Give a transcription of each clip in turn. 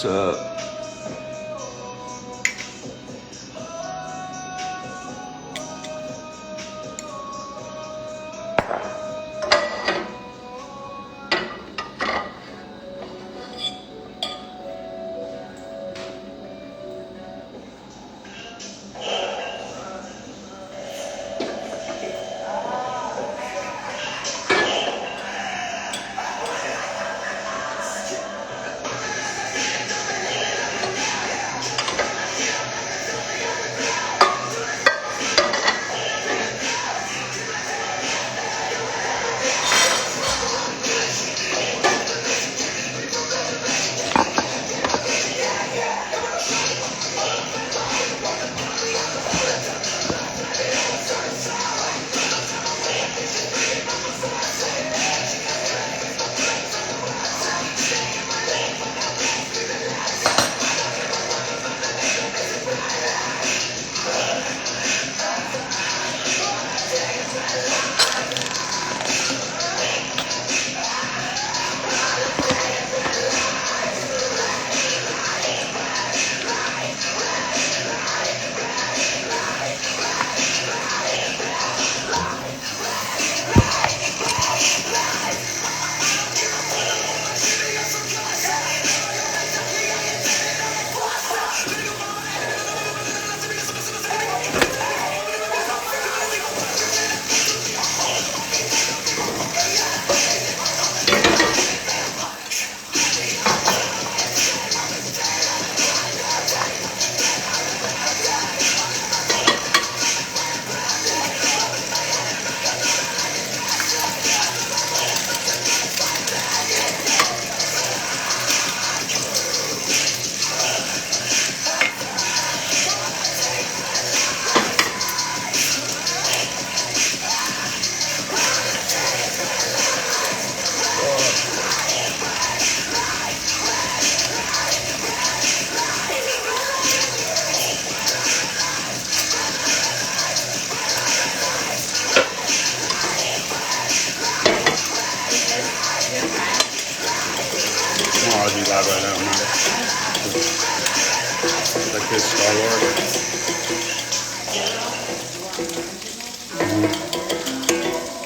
What's up? I'm on RG Live right now, man. That kid's Star Lord.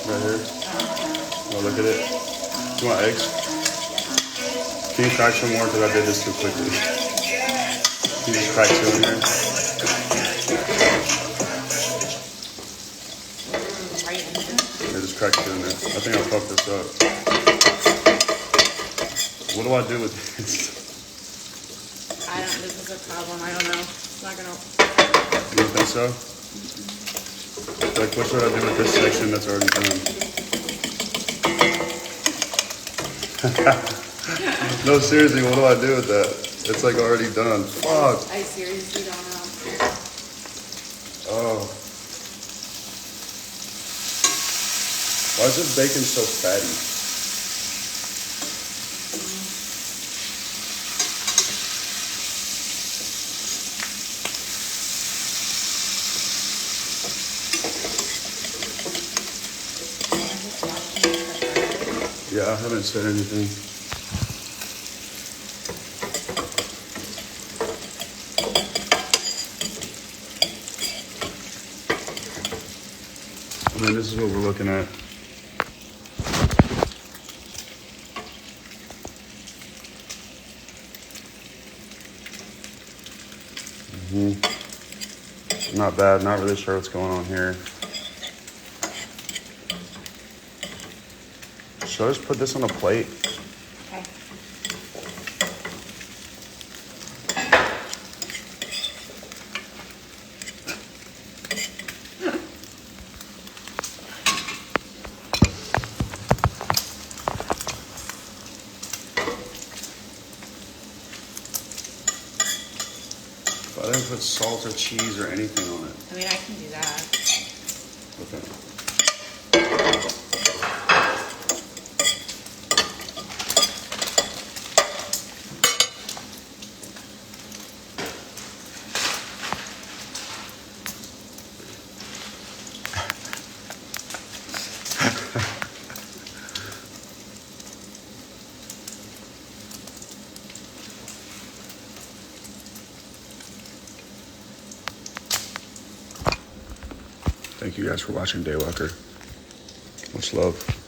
Right here. Oh, look at it. You want eggs? Can you crack some more? Because I did this too quickly. Can you just crack two in here? Yeah, just crack two in there. I think I fucked this up. What do I do with this? This is a problem. I don't know. It's not gonna. You don't think so? Like, what should I do with this section that's already done? No, seriously, what do I do with that? It's like already done. Fuck. I seriously don't know. Oh. Why is this bacon so fatty? Yeah, I haven't said anything. I mean, this is what we're looking at. Not bad, not really sure what's going on here. Should I just put this on a plate? Okay. put salt or cheese or anything on it. I mean, I can do that. Okay. Thank you guys for watching Daywalker. Much love.